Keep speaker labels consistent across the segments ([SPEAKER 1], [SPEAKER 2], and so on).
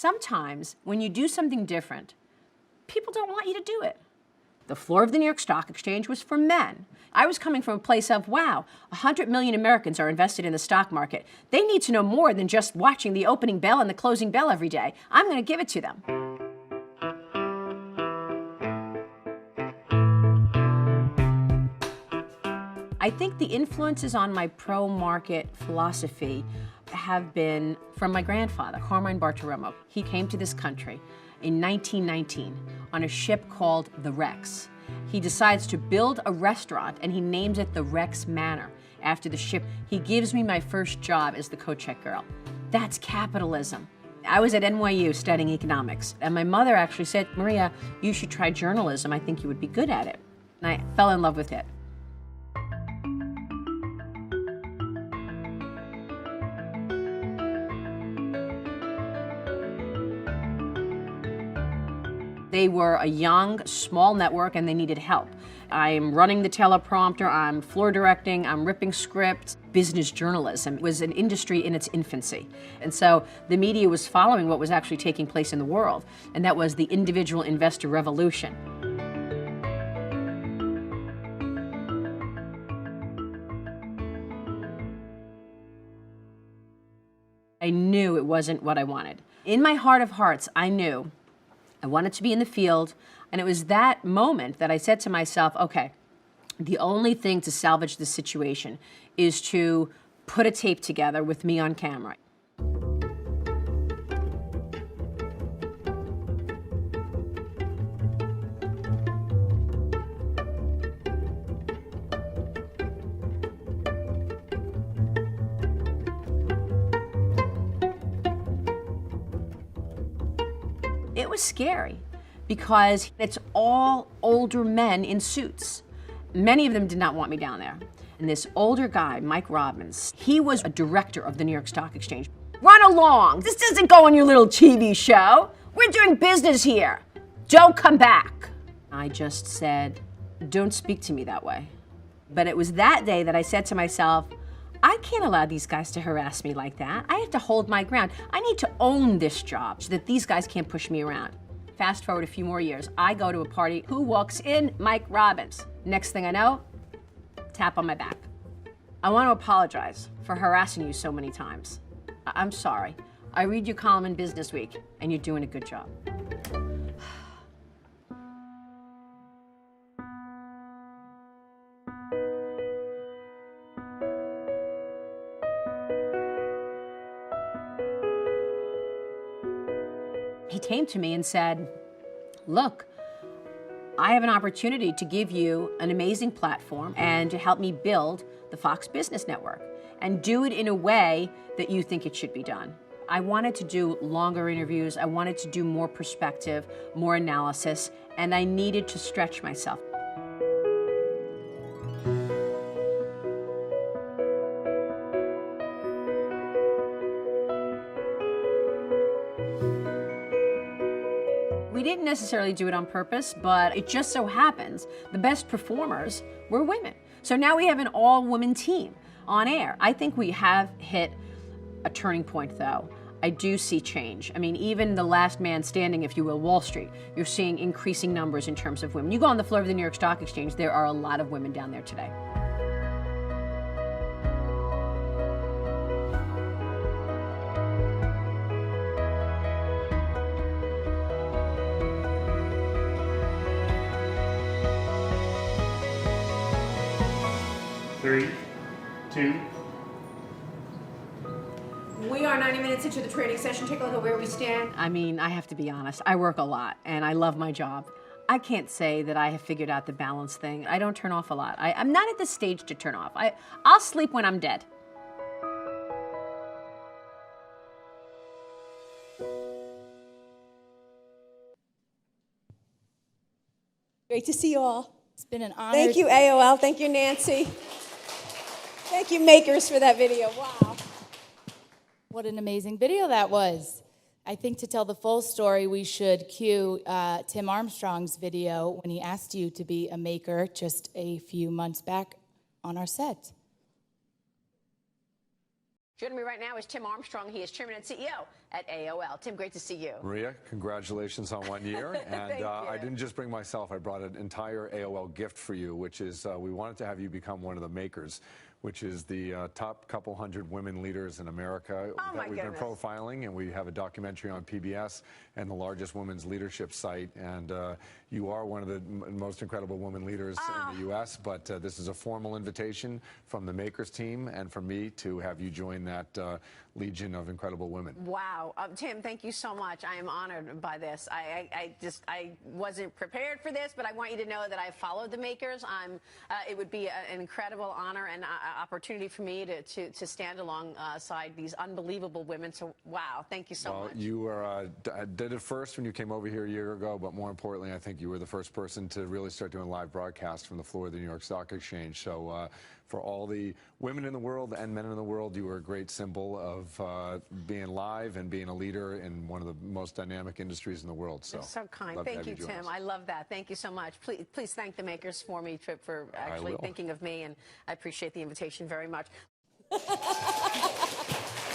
[SPEAKER 1] Sometimes when you do something different, people don't want you to do it. The floor of the New York Stock Exchange was for men. I was coming from a place of, wow, 100 million Americans are invested in the stock market. They need to know more than just watching the opening bell and the closing bell every day. I'm going to give it to them. I think the influences on my pro-market philosophy have been from my grandfather, Bartiromo. He came to this country in 1919 on a ship called the Rex. He decides to build a restaurant and he names it the Rex Manor after the ship. He gives me my first job as the coat check girl. That's capitalism. I was at NYU studying economics, and my mother actually said, Maria, you should try journalism. I think you would be good at it. And I fell in love with it. They were a young, small network and they needed help. I'm running the teleprompter, I'm floor directing, I'm ripping scripts. Business journalism was an industry in its infancy. And so the media was following what was actually taking place in the world, and that was the individual investor revolution. I knew it wasn't what I wanted. In my heart of hearts, I knew I wanted to be in the field, and it was that moment that I said to myself, okay, the only thing to salvage this situation is to put a tape together with me on camera. It was scary because it's all older men in suits. Many of them did not want me down there. And this older guy, Mike Robbins, he was a director of the New York Stock Exchange. Run along, this doesn't go on your little TV show. We're doing business here. Don't come back. I just said, don't speak to me that way. But it was that day that I said to myself, I can't allow these guys to harass me like that. I have to hold my ground. I need to own this job so that these guys can't push me around. Fast forward a few more years, I go to a party. Who walks in? Mike Robbins. Next thing I know, tap on my back. I want to apologize for harassing you so many times. I'm sorry. I read your column in Business Week, and you're doing a good job. He came to me and said, look, I have an opportunity to give you an amazing platform and to help me build the Fox Business Network and do it in a way that you think it should be done. I wanted to do longer interviews. I wanted to do more perspective, more analysis, and I needed to stretch myself. We didn't necessarily do it on purpose, but it just so happens the best performers were women. So now we have an all-woman team on air. I think we have hit a turning point, though. I do see change. I mean, even the last man standing, if you will, Wall Street, you're seeing increasing numbers in terms of women. You go on the floor of the New York Stock Exchange, there are a lot of women down there today.
[SPEAKER 2] Three, two.
[SPEAKER 1] We are 90 minutes into the training session. Take a look at where we stand. I mean, I have to be honest. I work a lot, and I love my job. I can't say that I have figured out the balance thing. I don't turn off a lot. I'm not at the stage to turn off. I'll sleep when I'm dead.
[SPEAKER 3] Great to see you all.
[SPEAKER 4] It's been an honor.
[SPEAKER 3] Thank you, AOL. Thank you, Nancy. Thank you, makers, for that video. Wow.
[SPEAKER 4] What an amazing video that was. I think to tell the full story, we should cue Tim Armstrong's video when he asked you to be a maker just a few months back on our set.
[SPEAKER 1] Joining me right now is Tim Armstrong. He is Chairman and CEO at AOL. Tim, great to see you.
[SPEAKER 2] Maria, congratulations on 1 year. And
[SPEAKER 1] Thank you.
[SPEAKER 2] I didn't just bring myself, I brought an entire AOL gift for you, which is we wanted to have you become one of the makers, which is the top couple hundred women leaders in America that we've been profiling. And we have a documentary on PBS and the largest women's leadership site. And you are one of the most incredible women leaders in the U.S. But this is a formal invitation from the Makers team and from me to have you join that legion of incredible women.
[SPEAKER 1] Wow. Tim, thank you so much. I am honored by this. I wasn't prepared for this, but I want you to know that I followed the Makers. It would be an incredible honor and opportunity for me to stand alongside these unbelievable women. So, wow, thank you so much.
[SPEAKER 2] Well, you did it first when you came over here a year ago, but more importantly, I think you were the first person to really start doing live broadcasts from the floor of the New York Stock Exchange. So for all the women in the world and men in the world, you were a great symbol of being live and being a leader in one of the most dynamic industries in the world. So,
[SPEAKER 1] so kind. Thank you, Tim. I love that. Thank you so much. Please thank the Makers for me for actually thinking of me, and I appreciate the invitation very much.
[SPEAKER 3] That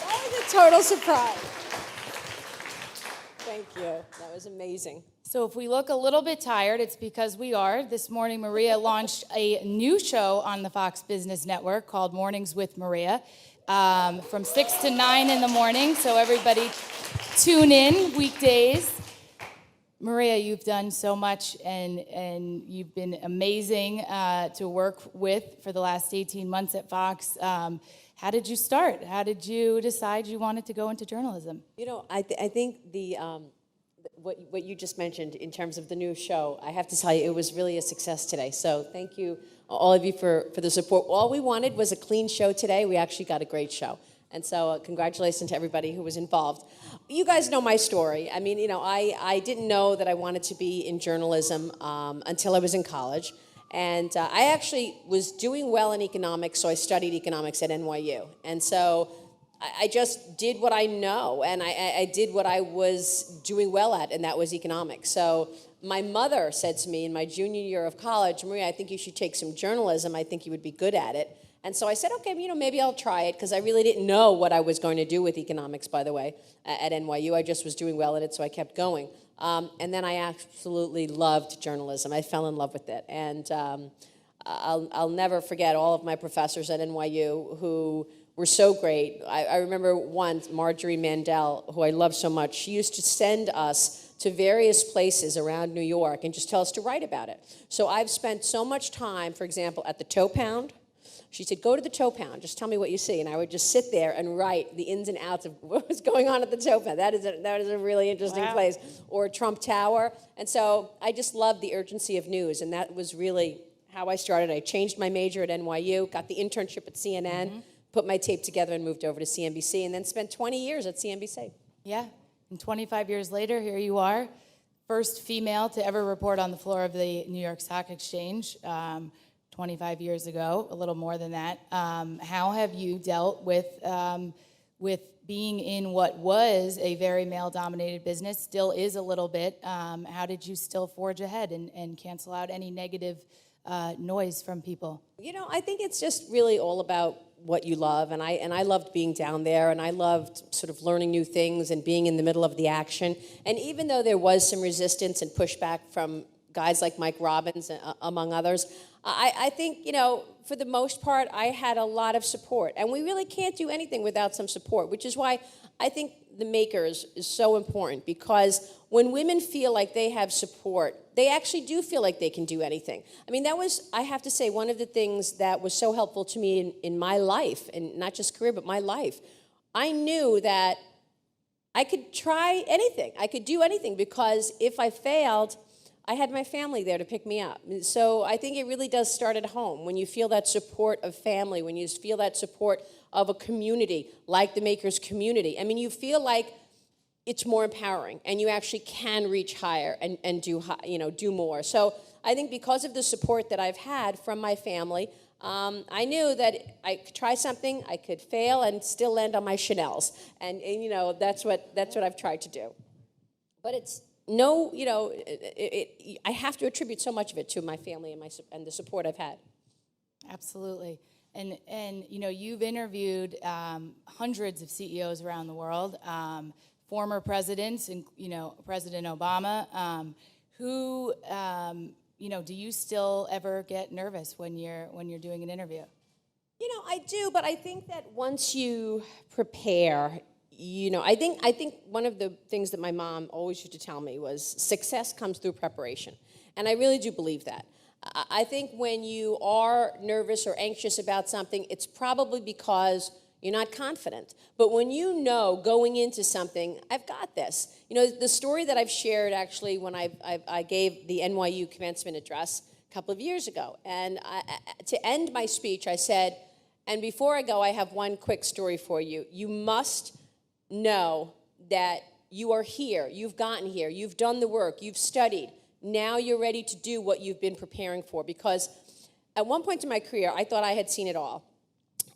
[SPEAKER 3] was a total surprise. Thank you. That was amazing.
[SPEAKER 4] So if we look a little bit tired, it's because we are. This morning, Maria launched a new show on the Fox Business Network called Mornings with Maria from 6 to 9 in the morning. So everybody tune in weekdays. Maria, you've done so much, and you've been amazing to work with for the last 18 months at Fox. How did you start? How did you decide you wanted to go into journalism?
[SPEAKER 5] You know, I think the what you just mentioned in terms of the new show, I have to tell you, it was really a success today. So thank you, all of you, for the support. All we wanted was a clean show today. We actually got a great show. And so congratulations to everybody who was involved. You guys know my story. I mean, you know, I didn't know that I wanted to be in journalism until I was in college. And I actually was doing well in economics, so I studied economics at NYU. And so I just did what I know, and I did what I was doing well at, and that was economics. So my mother said to me in my junior year of college, Maria, I think you should take some journalism. I think you would be good at it. And so I said, okay, you know, maybe I'll try it, because I really didn't know what I was going to do with economics, by the way, at NYU. I just was doing well at it, so I kept going. And then I absolutely loved journalism. I fell in love with it. And I'll never forget all of my professors at NYU who were so great. I remember once, Marjorie Mandel, who I love so much, she used to send us to various places around New York and just tell us to write about it. So I've spent so much time, for example, at the Toe Pound. She said, go to the Toe Pound, just tell me what you see. And I would just sit there and write the ins and outs of what was going on at the Toe Pound. That is a really interesting place. Or Trump Tower. And so I just loved the urgency of news, and that was really how I started. I changed my major at NYU, got the internship at CNN, put my tape together and moved over to CNBC, and then spent 20 years at CNBC.
[SPEAKER 4] Yeah, and 25 years later, here you are, first female to ever report on the floor of the New York Stock Exchange. 25 years ago, a little more than that. How have you dealt with being in what was a very male-dominated business, still is a little bit? How did you still forge ahead and cancel out any negative noise from people?
[SPEAKER 5] You know, I think it's just really all about what you love, and I loved being down there, and I loved sort of learning new things and being in the middle of the action. And even though there was some resistance and pushback from guys like Mike Robbins, among others, I think, you know, for the most part, I had a lot of support. And we really can't do anything without some support, which is why I think the Makers is so important, because when women feel like they have support, they actually do feel like they can do anything. I mean, that was, I have to say, one of the things that was so helpful to me in my life, and not just career, but my life. I knew that I could try anything. I could do anything, because if I failed, I had my family there to pick me up. So I think it really does start at home. When you feel that support of family, when you feel that support of a community, like the Makers community, I mean, you feel like it's more empowering, and you actually can reach higher and do more. So I think because of the support that I've had from my family, I knew that I could try something, I could fail, and still land on my Chanels. And you know, that's what I've tried to do. But it's no, you know, I have to attribute so much of it to my family and the support I've had.
[SPEAKER 4] Absolutely. And you know, you've interviewed hundreds of CEOs around the world, former presidents, and you know, President Obama. Who you know, do you still ever get nervous when you're doing an interview?
[SPEAKER 5] You know, I do, but I think that once you prepare, you know, I think one of the things that my mom always used to tell me was success comes through preparation. And I really do believe that. I think when you are nervous or anxious about something, it's probably because you're not confident. But when you know going into something, I've got this. You know, the story that I've shared actually when I gave the NYU commencement address a couple of years ago. And to end my speech, I said, and before I go, I have one quick story for you. You must know that you are here, you've gotten here, you've done the work, you've studied. Now you're ready to do what you've been preparing for. Because at one point in my career, I thought I had seen it all.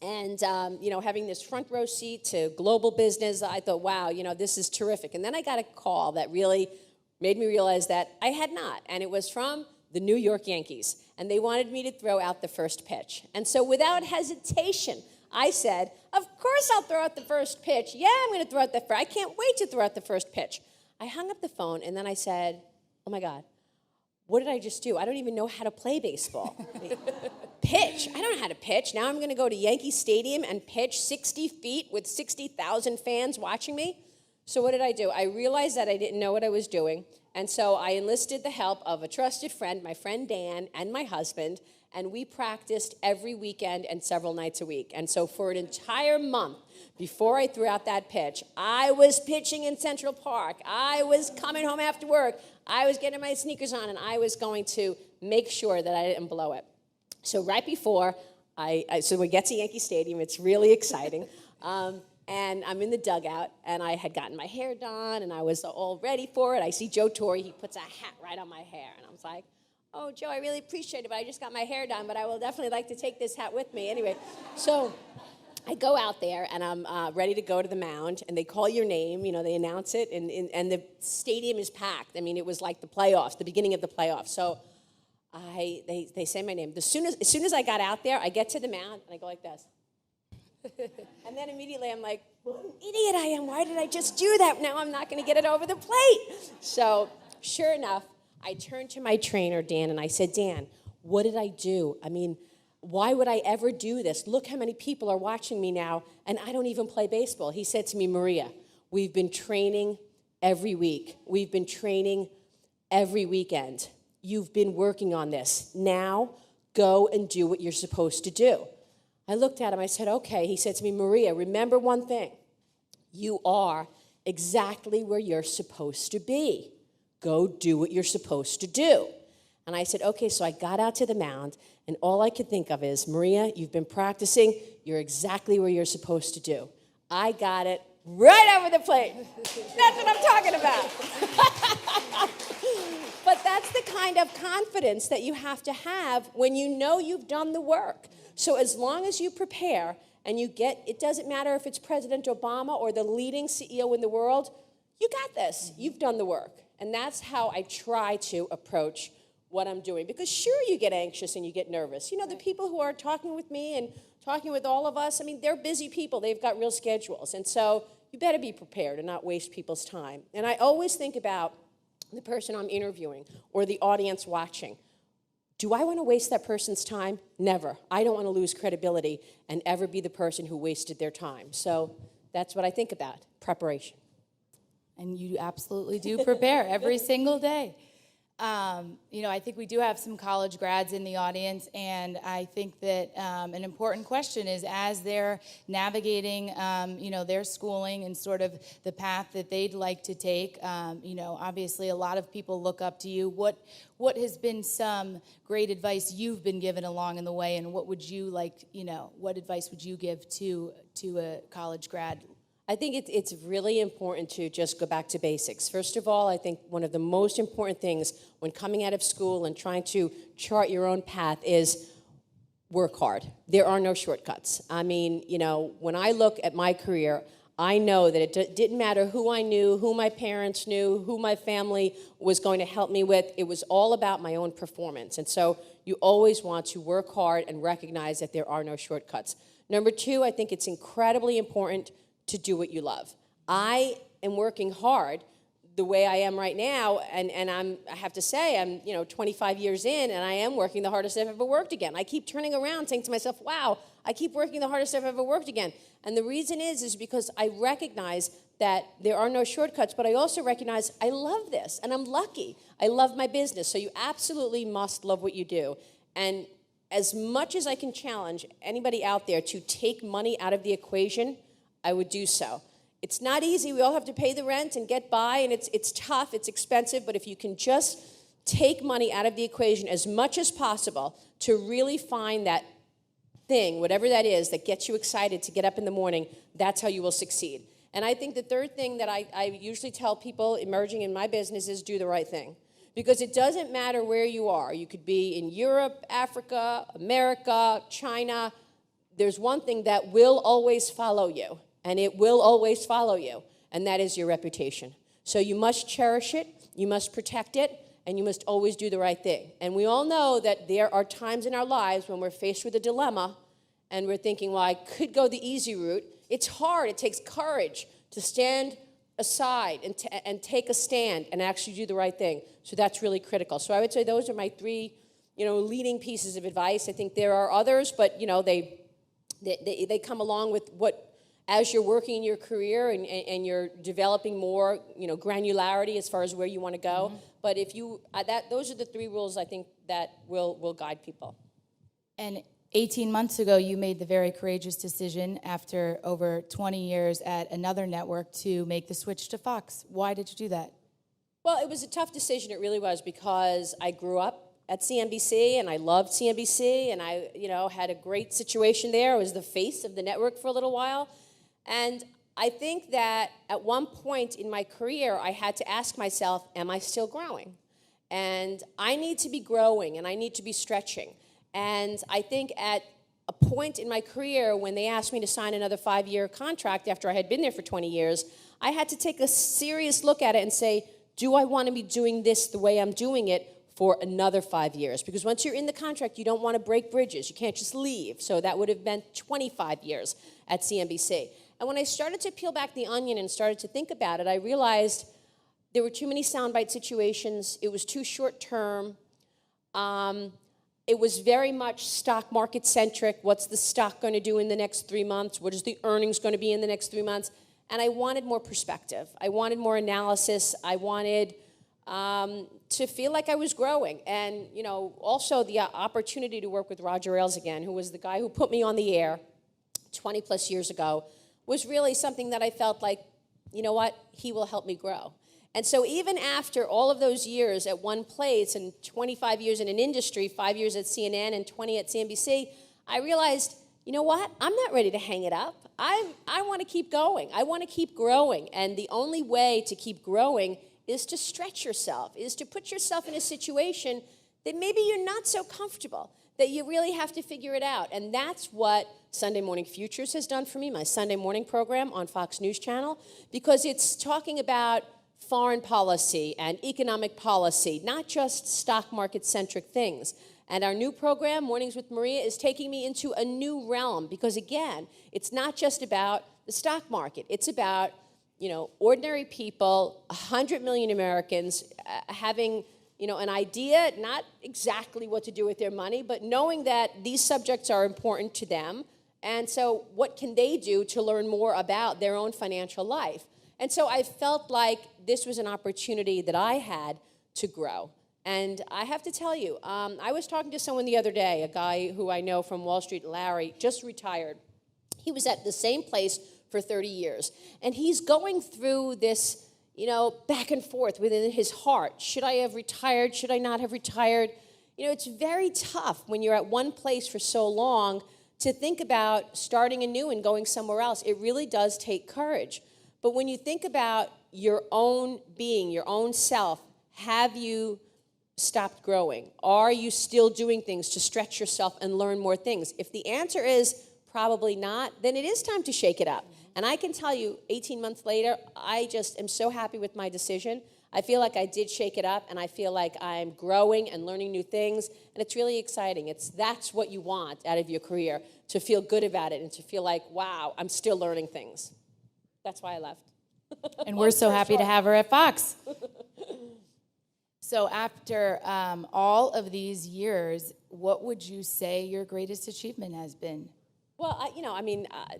[SPEAKER 5] And, you know, having this front row seat to global business, I thought, wow, you know, this is terrific. And then I got a call that really made me realize that I had not. And it was from the New York Yankees. And they wanted me to throw out the first pitch. And so without hesitation, I said, of course I'll throw out the first pitch. Yeah, I'm going to throw out the first. I can't wait to throw out the first pitch. I hung up the phone, and then I said, oh, my God. What did I just do? I don't even know how to play baseball. Pitch. I don't know how to pitch. Now I'm going to go to Yankee Stadium and pitch 60 feet with 60,000 fans watching me. So what did I do? I realized that I didn't know what I was doing. And so I enlisted the help of a trusted friend, my friend Dan, and my husband. And we practiced every weekend and several nights a week. And so for an entire month, before I threw out that pitch, I was pitching in Central Park. I was coming home after work. I was getting my sneakers on, and I was going to make sure that I didn't blow it. So right before, so we get to Yankee Stadium. It's really exciting. And I'm in the dugout, and I had gotten my hair done, and I was all ready for it. I see Joe Torre. He puts a hat right on my hair, and I was like, oh, Joe, I really appreciate it, but I just got my hair done, but I will definitely like to take this hat with me. Anyway, so I go out there, and I'm ready to go to the mound, and they call your name. You know, they announce it, and the stadium is packed. I mean, it was like the playoffs, the beginning of the playoffs. So they say my name. As soon as I got out there, I get to the mound, and I go like this. And then immediately I'm like, what an idiot I am. Why did I just do that? Now I'm not going to get it over the plate. So sure enough, I turned to my trainer, Dan, and I said, Dan, what did I do? I mean, why would I ever do this? Look how many people are watching me now, and I don't even play baseball. He said to me, Maria, we've been training every week. We've been training every weekend. You've been working on this. Now go and do what you're supposed to do. I looked at him. I said, okay. He said to me, Maria, remember one thing. You are exactly where you're supposed to be. Go do what you're supposed to do. And I said, okay, so I got out to the mound, and all I could think of is, Maria, you've been practicing. You're exactly where you're supposed to do. I got it right over the plate. That's what I'm talking about. But that's the kind of confidence that you have to have when you know you've done the work. So as long as you prepare and you get, it doesn't matter if it's President Obama or the leading CEO in the world, you got this. You've done the work. And that's how I try to approach what I'm doing. Because sure, you get anxious and you get nervous. You know, the people who are talking with me and talking with all of us, I mean, they're busy people. They've got real schedules. And so you better be prepared and not waste people's time. And I always think about the person I'm interviewing or the audience watching. Do I want to waste that person's time? Never. I don't want to lose credibility and ever be the person who wasted their time. So that's what I think about, preparation.
[SPEAKER 4] And you absolutely do prepare every single day. You know, I think we do have some college grads in the audience, and I think that an important question is, as they're navigating, you know, their schooling and sort of the path that they'd like to take, you know, obviously a lot of people look up to you. What has been some great advice you've been given along in the way, and what would you like, you know, what advice would you give to a college grad?
[SPEAKER 5] I think it's really important to just go back to basics. First of all, I think one of the most important things when coming out of school and trying to chart your own path is work hard. There are no shortcuts. I mean, you know, when I look at my career, I know that it didn't matter who I knew, who my parents knew, who my family was going to help me with. It was all about my own performance. And so you always want to work hard and recognize that there are no shortcuts. Number two, I think it's incredibly important to do what you love. I am working hard the way I am right now, and I have to say, I'm 25 years in, and I am working the hardest I've ever worked again. I keep turning around saying to myself, wow, I keep working the hardest I've ever worked again. And the reason is because I recognize that there are no shortcuts, but I also recognize I love this, and I'm lucky. I love my business, so you absolutely must love what you do. And as much as I can challenge anybody out there to take money out of the equation, I would do so. It's not easy. We all have to pay the rent and get by, and it's tough, it's expensive, but if you can just take money out of the equation as much as possible to really find that thing, whatever that is, that gets you excited to get up in the morning, that's how you will succeed. And I think the third thing that I usually tell people emerging in my business is do the right thing. Because it doesn't matter where you are. You could be in Europe, Africa, America, China. There's one thing that will always follow you. And it will always follow you, and that is your reputation. So you must cherish it, you must protect it, and you must always do the right thing. And we all know that there are times in our lives when we're faced with a dilemma, and we're thinking, well, I could go the easy route. It's hard, it takes courage to stand aside and take a stand and actually do the right thing. So that's really critical. So I would say those are my three, leading pieces of advice. I think there are others, but, they come along with what, as you're working in your career and you're developing more, granularity as far as where you want to go. Mm-hmm. But if you those are the three rules I think that will guide people.
[SPEAKER 4] And 18 months ago, you made the very courageous decision after over 20 years at another network to make the switch to Fox. Why did you do that?
[SPEAKER 5] Well, it was a tough decision. It really was, because I grew up at CNBC and I loved CNBC, and I, had a great situation there. I was the face of the network for a little while. And I think that at one point in my career, I had to ask myself, am I still growing? And I need to be growing, and I need to be stretching. And I think at a point in my career when they asked me to sign another 5-year contract after I had been there for 20 years, I had to take a serious look at it and say, do I want to be doing this the way I'm doing it for another 5 years? Because once you're in the contract, you don't want to break bridges. You can't just leave. So that would have been 25 years at CNBC. And when I started to peel back the onion and started to think about it, I realized there were too many soundbite situations. It was too short term. It was very much stock market centric. What's the stock going to do in the next 3 months? What is the earnings going to be in the next 3 months? And I wanted more perspective. I wanted more analysis. I wanted to feel like I was growing. And, also the opportunity to work with Roger Ailes again, who was the guy who put me on the air 20 plus years ago, was really something that I felt like, he will help me grow. And so even after all of those years at one place and 25 years in an industry, 5 years at CNN and 20 at CNBC, I realized, I'm not ready to hang it up. I want to keep going. I want to keep growing. And the only way to keep growing is to stretch yourself, is to put yourself in a situation that maybe you're not so comfortable, that you really have to figure it out. And that's what Sunday Morning Futures has done for me, my Sunday morning program on Fox News Channel, because it's talking about foreign policy and economic policy, not just stock market-centric things. And our new program, Mornings with Maria, is taking me into a new realm because, again, it's not just about the stock market. It's about, ordinary people, 100 million Americans having, an idea, not exactly what to do with their money, but knowing that these subjects are important to them. And so what can they do to learn more about their own financial life? And so I felt like this was an opportunity that I had to grow. And I have to tell you, I was talking to someone the other day, a guy who I know from Wall Street, Larry, just retired. He was at the same place for 30 years. And he's going through this, back and forth within his heart. Should I have retired? Should I not have retired? It's very tough when you're at one place for so long to think about starting anew and going somewhere else. It really does take courage. But when you think about your own being, your own self, have you stopped growing? Are you still doing things to stretch yourself and learn more things? If the answer is probably not, then it is time to shake it up. And I can tell you, 18 months later, I just am so happy with my decision. I feel like I did shake it up, and I feel like I'm growing and learning new things, and it's really exciting. That's what you want out of your career, to feel good about it and to feel like, wow, I'm still learning things. That's why I left.
[SPEAKER 4] And we're so happy to have her at Fox. So after all of these years, what would you say your greatest achievement has been?
[SPEAKER 5] Well,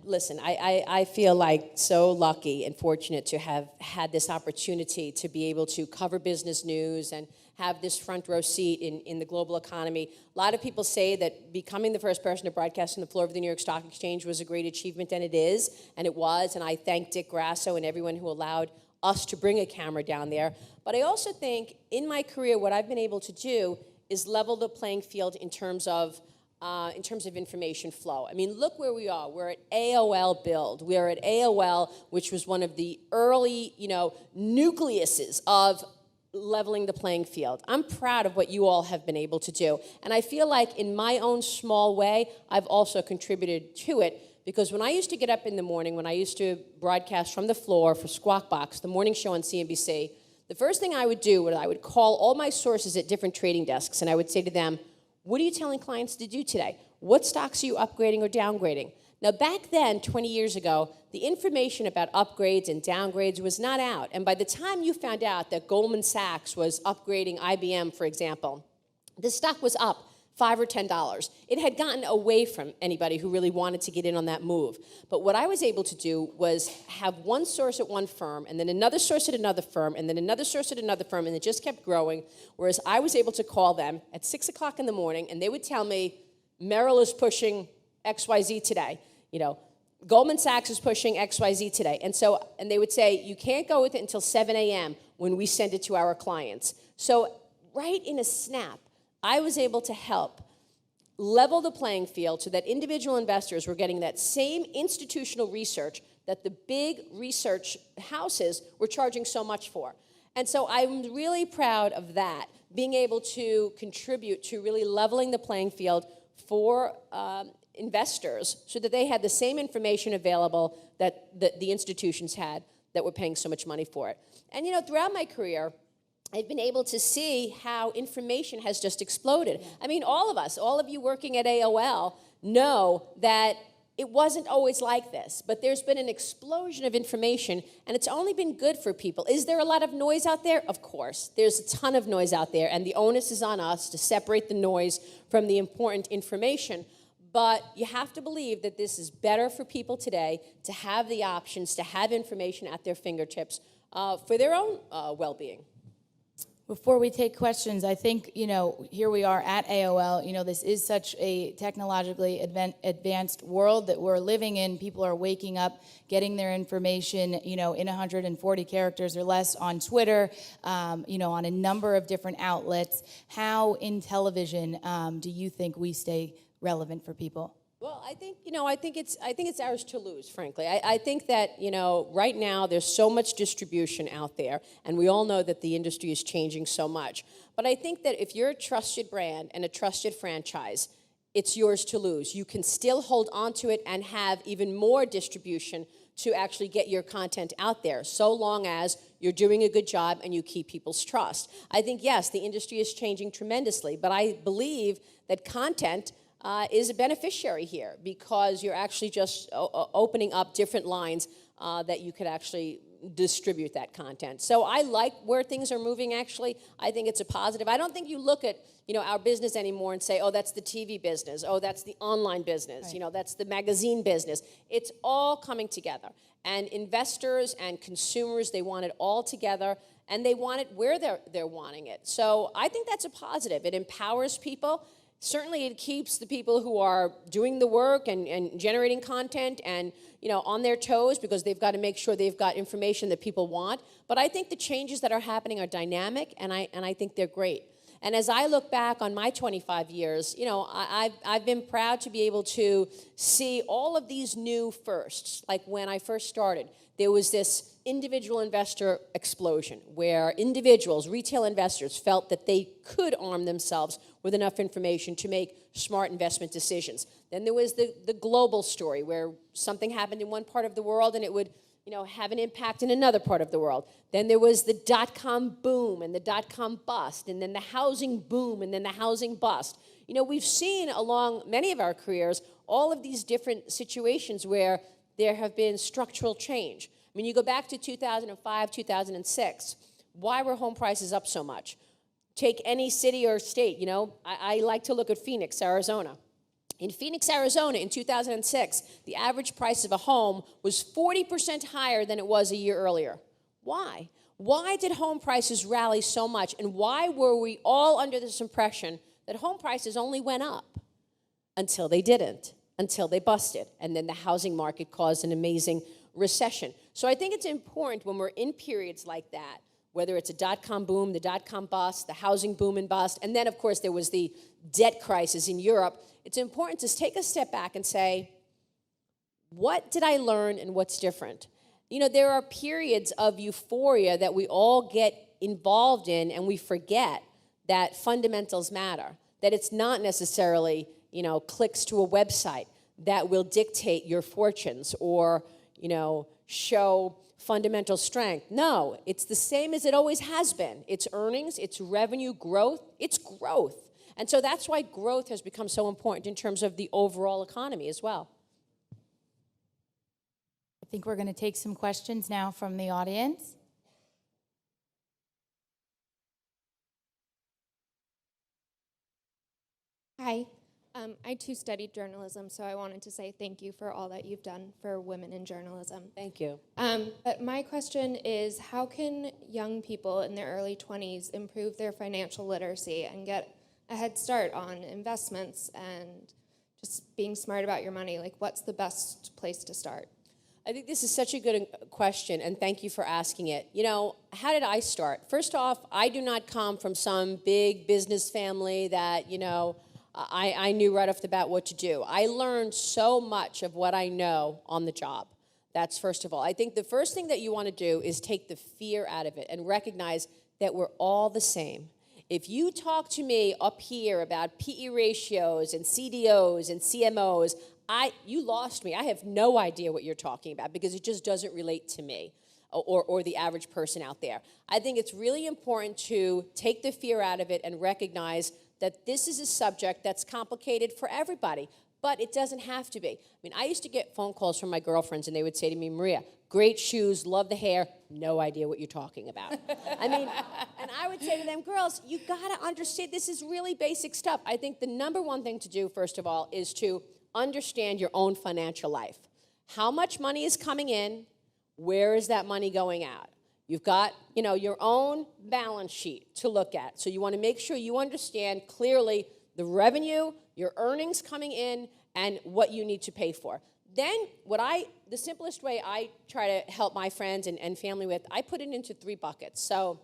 [SPEAKER 5] listen, I feel like so lucky and fortunate to have had this opportunity to be able to cover business news and have this front row seat in the global economy. A lot of people say that becoming the first person to broadcast on the floor of the New York Stock Exchange was a great achievement, and it is, and it was, and I thank Dick Grasso and everyone who allowed us to bring a camera down there. But I also think in my career, what I've been able to do is level the playing field in terms of information flow. I mean, look where we are. We're at AOL Build. We are at AOL, which was one of the early, nucleuses of leveling the playing field. I'm proud of what you all have been able to do. And I feel like in my own small way, I've also contributed to it, because when I used to get up in the morning, when I used to broadcast from the floor for Squawk Box, the morning show on CNBC, the first thing I would do was I would call all my sources at different trading desks, and I would say to them, what are you telling clients to do today? What stocks are you upgrading or downgrading? Now, back then, 20 years ago, the information about upgrades and downgrades was not out. And by the time you found out that Goldman Sachs was upgrading IBM, for example, the stock was up $5 or $10. It had gotten away from anybody who really wanted to get in on that move. But what I was able to do was have one source at one firm, and then another source at another firm, and then another source at another firm, and it just kept growing, whereas I was able to call them at 6 o'clock in the morning, and they would tell me, Merrill is pushing XYZ today. Goldman Sachs is pushing XYZ today. And they would say, you can't go with it until 7 a.m. when we send it to our clients. So right in a snap, I was able to help level the playing field so that individual investors were getting that same institutional research that the big research houses were charging so much for. And so I'm really proud of that, being able to contribute to really leveling the playing field for investors so that they had the same information available that the institutions had that were paying so much money for it. And throughout my career, I've been able to see how information has just exploded. I mean, all of you working at AOL know that it wasn't always like this, but there's been an explosion of information, and it's only been good for people. Is there a lot of noise out there? Of course. There's a ton of noise out there, and the onus is on us to separate the noise from the important information. But you have to believe that this is better for people today to have the options, to have information at their fingertips for their own well-being.
[SPEAKER 4] Before we take questions, I think, here we are at AOL. This is such a technologically advanced world that we're living in. People are waking up, getting their information, in 140 characters or less on Twitter, on a number of different outlets. How in television do you think we stay relevant for people?
[SPEAKER 5] Well, I think it's ours to lose, frankly. I think that, right now there's so much distribution out there, and we all know that the industry is changing so much. But I think that if you're a trusted brand and a trusted franchise, it's yours to lose. You can still hold on to it and have even more distribution to actually get your content out there, so long as you're doing a good job and you keep people's trust. I think, yes, the industry is changing tremendously, but I believe that content is a beneficiary here, because you're actually just opening up different lines that you could actually distribute that content. So I like where things are moving, actually. I think it's a positive. I don't think you look at our business anymore and say, oh, that's the TV business, oh, that's the online business, right. That's the magazine business. It's all coming together. And investors and consumers, they want it all together, and they want it where they're wanting it. So I think that's a positive. It empowers people. Certainly it keeps the people who are doing the work and generating content and on their toes, because they've got to make sure they've got information that people want. But I think the changes that are happening are dynamic, and I think they're great. And as I look back on my 25 years, you know, I've been proud to be able to see all of these new firsts. Like when I first started, there was this individual investor explosion where individuals, retail investors, felt that they could arm themselves with enough information to make smart investment decisions. Then there was the global story where something happened in one part of the world and it would, you know, have an impact in another part of the world. Then there was the dot-com boom and the dot-com bust, and then the housing boom and then the housing bust. You know, we've seen along many of our careers all of these different situations where there have been structural change. I mean, you go back to 2005, 2006, why were home prices up so much? Take any city or state, you know, I like to look at Phoenix, Arizona. In Phoenix, Arizona, in 2006, the average price of a home was 40% higher than it was a year earlier. Why? Why did home prices rally so much, and why were we all under this impression that home prices only went up? Until they didn't, until they busted, and then the housing market caused an amazing recession. So I think it's important when we're in periods like that, whether it's a dot-com boom, the dot-com bust, the housing boom and bust, and then, of course, there was the debt crisis in Europe, it's important to take a step back and say, what did I learn and what's different? You know, there are periods of euphoria that we all get involved in, and we forget that fundamentals matter, that it's not necessarily, you know, clicks to a website that will dictate your fortunes or, you know, show fundamental strength. No, it's the same as it always has been. It's earnings, it's revenue growth, it's growth. And so that's why growth has become so important in terms of the overall economy as well.
[SPEAKER 4] I think we're going to take some questions now from the audience.
[SPEAKER 6] Hi. I too studied journalism, so I wanted to say thank you for all that you've done for women in journalism.
[SPEAKER 5] Thank you.
[SPEAKER 6] But my question is, how can young people in their early 20s improve their financial literacy and get a head start on investments and just being smart about your money? Like, what's the best place to start?
[SPEAKER 5] I think this is such a good question, and thank you for asking it. You know, how did I start? First off, I do not come from some big business family that, you know, I knew right off the bat what to do. I learned so much of what I know on the job. That's first of all. I think the first thing that you want to do is take the fear out of it and recognize that we're all the same. If you talk to me up here about PE ratios and CDOs and CMOs, you lost me. I have no idea what you're talking about because it just doesn't relate to me or the average person out there. I think it's really important to take the fear out of it and recognize that this is a subject that's complicated for everybody, but it doesn't have to be. I mean, I used to get phone calls from my girlfriends, and they would say to me, Maria, great shoes, love the hair, no idea what you're talking about. I mean, and I would say to them, girls, you gotta understand, this is really basic stuff. I think the number one thing to do, first of all, is to understand your own financial life. How much money is coming in? Where is that money going out? You've got, you know, your own balance sheet to look at. So you want to make sure you understand clearly the revenue, your earnings coming in, and what you need to pay for. Then the simplest way I try to help my friends and family with, I put it into 3 buckets. So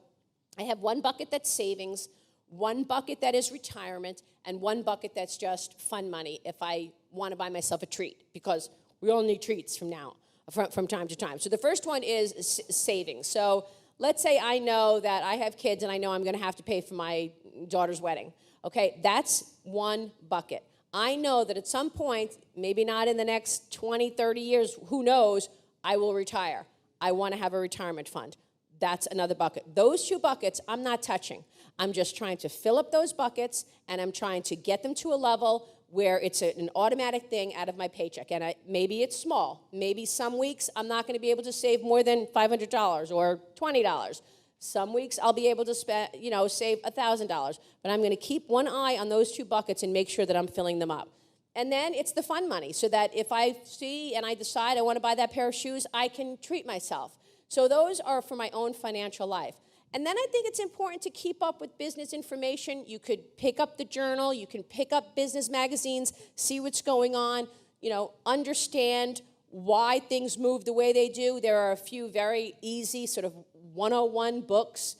[SPEAKER 5] I have one bucket that's savings, one bucket that is retirement, and one bucket that's just fun money if I want to buy myself a treat, because we all need treats from time to time. So the first one is savings. So let's say I know that I have kids and I know I'm going to have to pay for my daughter's wedding. Okay, that's one bucket. I know that at some point, maybe not in the next 20, 30 years, who knows, I will retire. I want to have a retirement fund. That's another bucket. Those 2 buckets, I'm not touching. I'm just trying to fill up those buckets, and I'm trying to get them to a level where it's an automatic thing out of my paycheck. And maybe it's small. Maybe some weeks I'm not going to be able to save more than $500 or $20. Some weeks I'll be able to save $1,000. But I'm going to keep one eye on those 2 buckets and make sure that I'm filling them up. And then it's the fun money, so that if I see and I decide I want to buy that pair of shoes, I can treat myself. So those are for my own financial life. And then I think it's important to keep up with business information. You could pick up the journal, you can pick up business magazines, see what's going on, you know, understand why things move the way they do. There are a few very easy sort of 101 books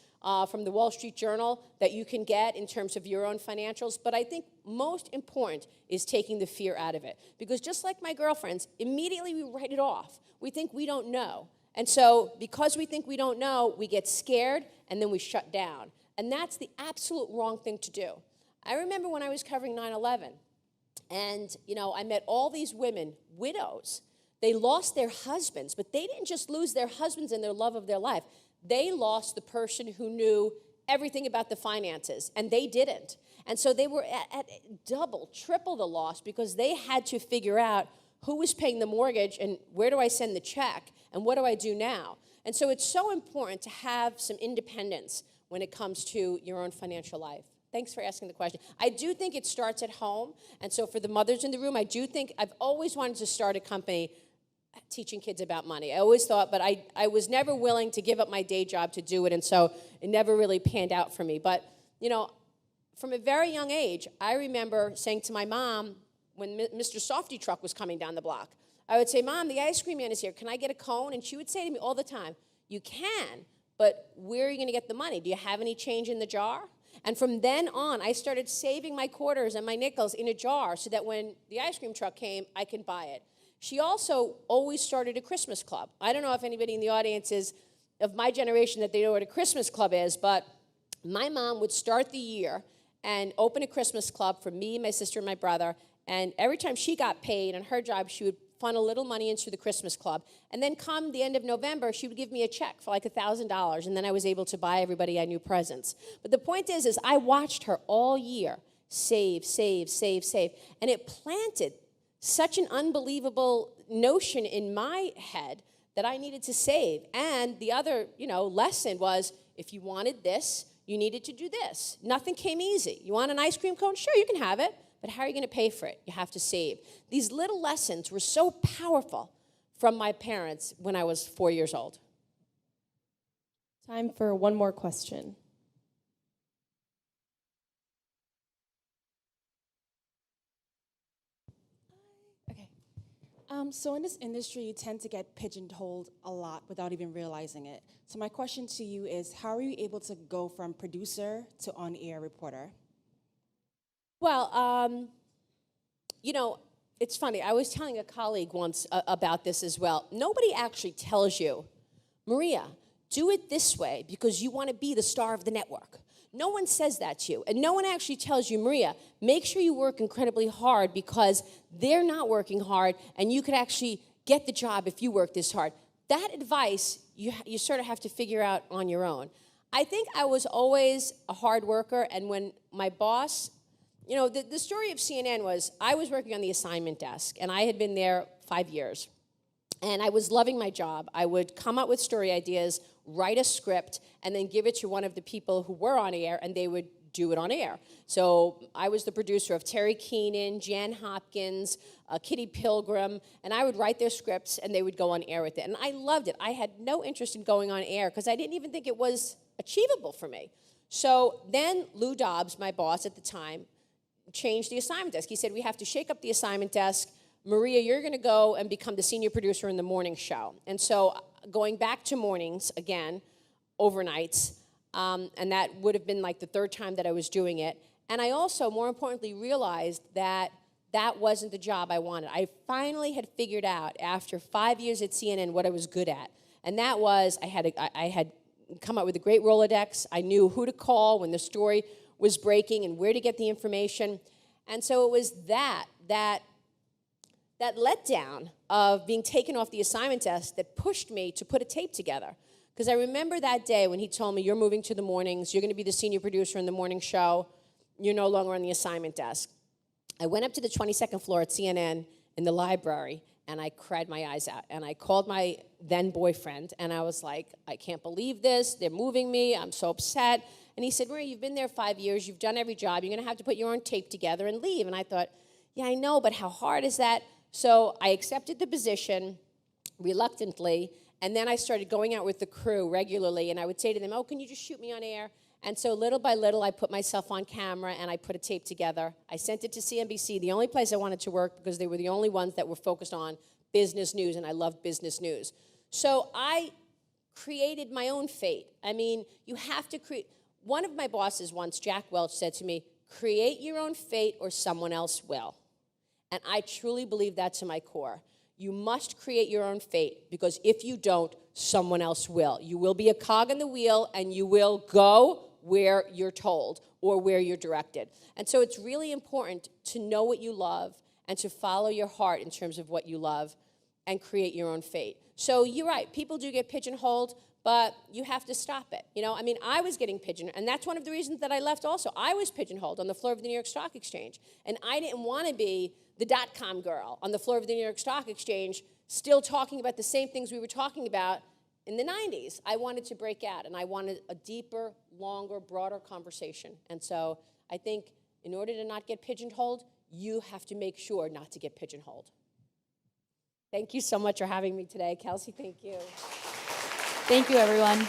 [SPEAKER 5] from the Wall Street Journal that you can get in terms of your own financials. But I think most important is taking the fear out of it. Because just like my girlfriends, immediately we write it off. We think we don't know. And so because we think we don't know, we get scared and then we shut down. And that's the absolute wrong thing to do. I remember when I was covering 9/11, and I met all these women, widows. They lost their husbands, but they didn't just lose their husbands and their love of their life. They lost the person who knew everything about the finances, and they didn't. And so they were at double, triple the loss because they had to figure out who was paying the mortgage and where do I send the check and what do I do now? And so it's so important to have some independence when it comes to your own financial life. Thanks for asking the question. I do think it starts at home. And so for the mothers in the room, I do think I've always wanted to start a company teaching kids about money. I always thought, but I was never willing to give up my day job to do it, and so it never really panned out for me. But, from a very young age, I remember saying to my mom, when Mr. Softy Truck was coming down the block, I would say, Mom, the ice cream man is here. Can I get a cone? And she would say to me all the time, you can, but where are you going to get the money? Do you have any change in the jar? And from then on, I started saving my quarters and my nickels in a jar so that when the ice cream truck came, I could buy it. She also always started a Christmas club. I don't know if anybody in the audience is of my generation that they know what a Christmas club is, but my mom would start the year and open a Christmas club for me, my sister, and my brother. And every time she got paid on her job, she would funnel a little money into the Christmas club. And then come the end of November, she would give me a check for like $1,000, and then I was able to buy everybody I knew presents. But the point is I watched her all year save, save, save, save. And it planted such an unbelievable notion in my head that I needed to save. And the other, lesson was if you wanted this, you needed to do this. Nothing came easy. You want an ice cream cone? Sure, you can have it. But how are you going to pay for it? You have to save. These little lessons were so powerful from my parents when I was 4 years old.
[SPEAKER 7] Time for one more question.
[SPEAKER 8] Okay. So in this industry, you tend to get pigeonholed a lot without even realizing it. So my question to you is, how are you able to go from producer to on-air reporter?
[SPEAKER 5] Well, it's funny. I was telling a colleague once about this as well. Nobody actually tells you, Maria, do it this way because you want to be the star of the network. No one says that to you. And no one actually tells you, Maria, make sure you work incredibly hard because they're not working hard and you could actually get the job if you work this hard. That advice, you sort of have to figure out on your own. I think I was always a hard worker, and when my boss, the story of CNN was I was working on the assignment desk, and I had been there 5 years. And I was loving my job. I would come up with story ideas, write a script, and then give it to one of the people who were on air, and they would do it on air. So I was the producer of Terry Keenan, Jan Hopkins, Kitty Pilgrim, and I would write their scripts, and they would go on air with it. And I loved it. I had no interest in going on air because I didn't even think it was achievable for me. So then Lou Dobbs, my boss at the time, changed the assignment desk. He said, we have to shake up the assignment desk. Maria, you're going to go and become the senior producer in the morning show. And so going back to mornings again, overnights, and that would have been like the third time that I was doing it. And I also, more importantly, realized that that wasn't the job I wanted. I finally had figured out after 5 years at CNN what I was good at. And that was I had come up with a great Rolodex. I knew who to call when the story was breaking and where to get the information. And so it was that letdown of being taken off the assignment desk that pushed me to put a tape together. Because I remember that day when he told me, you're moving to the mornings, you're going to be the senior producer in the morning show, you're no longer on the assignment desk. I went up to the 22nd floor at CNN in the library, and I cried my eyes out. And I called my then boyfriend, and I was like, I can't believe this, they're moving me, I'm so upset. And he said, Maria, you've been there 5 years, you've done every job, you're going to have to put your own tape together and leave. And I thought, yeah, I know, but how hard is that? So I accepted the position reluctantly, and then I started going out with the crew regularly, and I would say to them, oh, can you just shoot me on air? And so little by little, I put myself on camera, and I put a tape together. I sent it to CNBC, the only place I wanted to work, because they were the only ones that were focused on business news, and I loved business news. So I created my own fate. I mean, you have to create. One of my bosses once, Jack Welch, said to me, create your own fate or someone else will. And I truly believe that to my core. You must create your own fate, because if you don't, someone else will. You will be a cog in the wheel, and you will go where you're told or where you're directed. And so it's really important to know what you love and to follow your heart in terms of what you love and create your own fate. So you're right, people do get pigeonholed, but you have to stop it. You know, I mean, I was getting pigeonholed, and that's one of the reasons that I left also. I was pigeonholed on the floor of the New York Stock Exchange, and I didn't want to be the dot-com girl on the floor of the New York Stock Exchange, still talking about the same things we were talking about in the 90s. I wanted to break out, and I wanted a deeper, longer, broader conversation. And so I think in order to not get pigeonholed, you have to make sure not to get pigeonholed. Thank you so much for having me today. Kelsey, thank you.
[SPEAKER 4] Thank you, everyone.